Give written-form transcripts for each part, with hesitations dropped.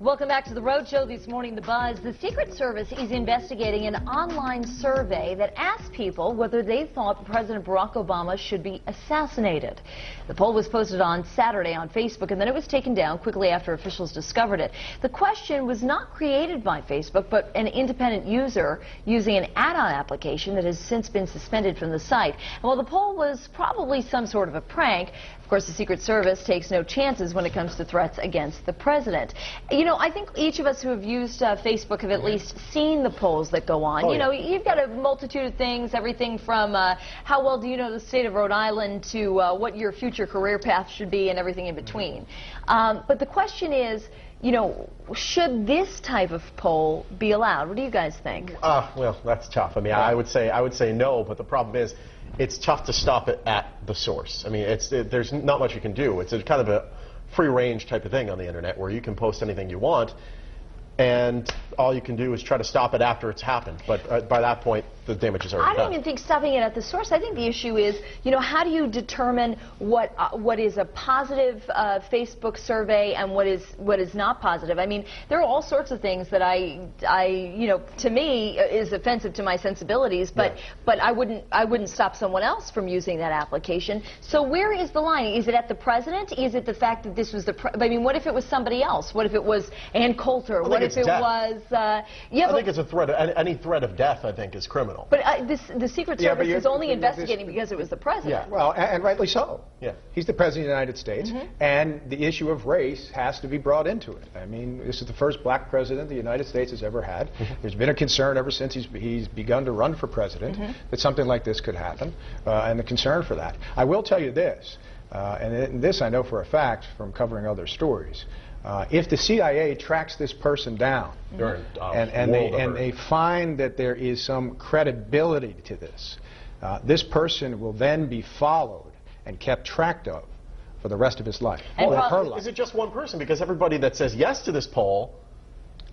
Welcome back to the Road Show. This morning, The Buzz. The Secret Service is investigating an online survey that asked people whether they thought President Barack Obama should be assassinated. The poll was posted on Saturday on Facebook, and then it was taken down quickly after officials discovered it. The question was not created by Facebook, but an independent user using an add-on application that has since been suspended from the site. And while the poll was probably some sort of a prank, of course, the Secret Service takes no chances when it comes to threats against the president. You know, I think each of us who have used Facebook have at least seen the polls that go on. You know, you've got a multitude of things, everything from how well do you know the state of Rhode Island to what your future career path should be and everything in between. But the question is, you know, should this type of poll be allowed? What do you guys think? Well, that's tough. I mean, I would say no, but the problem is, it's tough to stop it at the source. I mean, there's not much you can do. It's a kind of a free-range type of thing on the internet where you can post anything you want, and all you can do is try to stop it after it's happened. But by that point, the damage is already done. I don't even think stopping it at the source. I think the issue is, you know, how do you determine what is a positive Facebook survey and what is not positive? I mean, there are all sorts of things that you know, to me is offensive to my sensibilities, but I wouldn't stop someone else from using that application. So where is the line? Is it at the president? Is it the fact that this was I mean, what if it was somebody else? What if it was Ann Coulter? What if it was? I think it's a threat. Any threat of death, I think, is criminal. But the Secret Service is only investigating because it was the president. Yeah, well, and rightly so. Yeah. He's the president of the United States, and the issue of race has to be brought into it. I mean, this is the first black president the United States has ever had. There's been a concern ever since he's begun to run for president that something like this could happen, and the concern for that. I will tell you this, and this I know for a fact from covering other stories. If the CIA tracks this person down and they find that there is some credibility to this, this person will then be followed and kept track of for the rest of his life. And her life. Is it just one person? Because everybody that says yes to this poll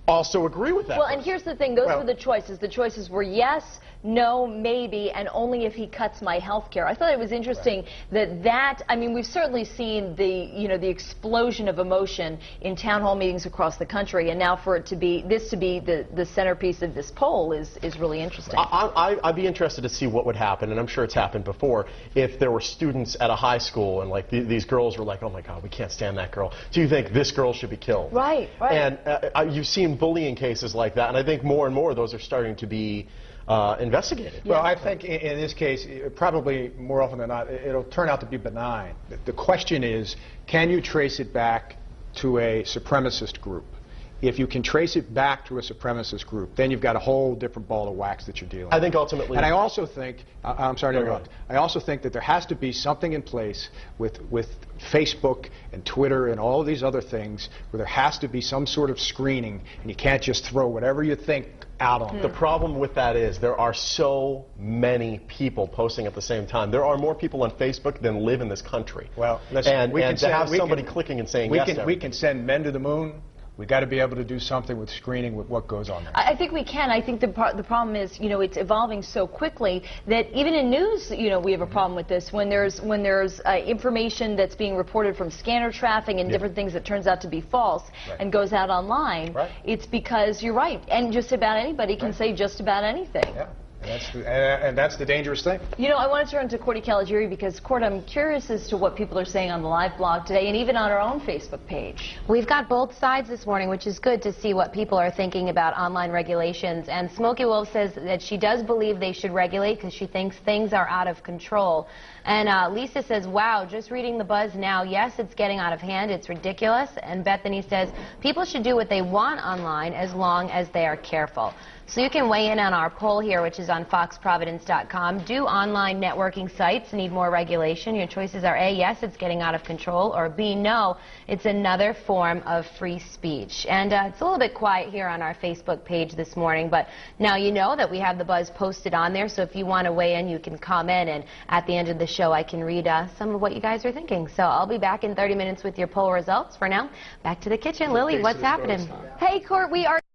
also agree with that. Well, and here's the thing. Those were the choices. The choices were yes, no, maybe, and only if he cuts my health care. I thought it was interesting that I mean, we've certainly seen the explosion of emotion in town hall meetings across the country, and now for it to be the centerpiece of this poll is really interesting. I'd be interested to see what would happen, and I'm sure it's happened before, if there were students at a high school and like these girls were like, oh my God, we can't stand that girl. Do you think this girl should be killed? Right. And you've seen bullying cases like that, and I think more and more of those are starting to be investigated. Well, I think in this case, probably more often than not, it'll turn out to be benign. The question is, can you trace it back to a supremacist group? If you can trace it back to a supremacist group, then you've got a whole different ball of wax that you're dealing with. I think ultimately... And I also think, I'm sorry to interrupt, I also think that there has to be something in place with Facebook and Twitter and all of these other things where there has to be some sort of screening, and you can't just throw whatever you think out on them. The problem with that is there are so many people posting at the same time. There are more people on Facebook than live in this country. Well, listen, and to have somebody clicking and saying yes to everything. We can send men to the moon. We've got to be able to do something with screening with what goes on there. I think we can. I think the problem is, you know, it's evolving so quickly that even in news, you know, we have a problem with this. When there's information that's being reported from scanner traffic and different things that turns out to be false and goes out online, it's because you're right. And just about anybody can say just about anything. Yeah. And that's the dangerous thing. You know, I want to turn to Courtney Caligiuri because, Court, I'm curious as to what people are saying on the live blog today and even on our own Facebook page. We've got both sides this morning, which is good to see what people are thinking about online regulations. And Smokey Wolf says that she does believe they should regulate because she thinks things are out of control. And Lisa says, wow, just reading the buzz now, yes, it's getting out of hand, it's ridiculous. And Bethany says, people should do what they want online as long as they are careful. So you can weigh in on our poll here, which is on foxprovidence.com. Do online networking sites need more regulation? Your choices are A, yes, it's getting out of control, or B, no, it's another form of free speech. And it's a little bit quiet here on our Facebook page this morning, but now you know that we have the buzz posted on there, so if you want to weigh in, you can comment, and at the end of the show, I can read some of what you guys are thinking. So I'll be back in 30 minutes with your poll results. For now, back to the kitchen. Lily, what's happening? Hey, Court, we are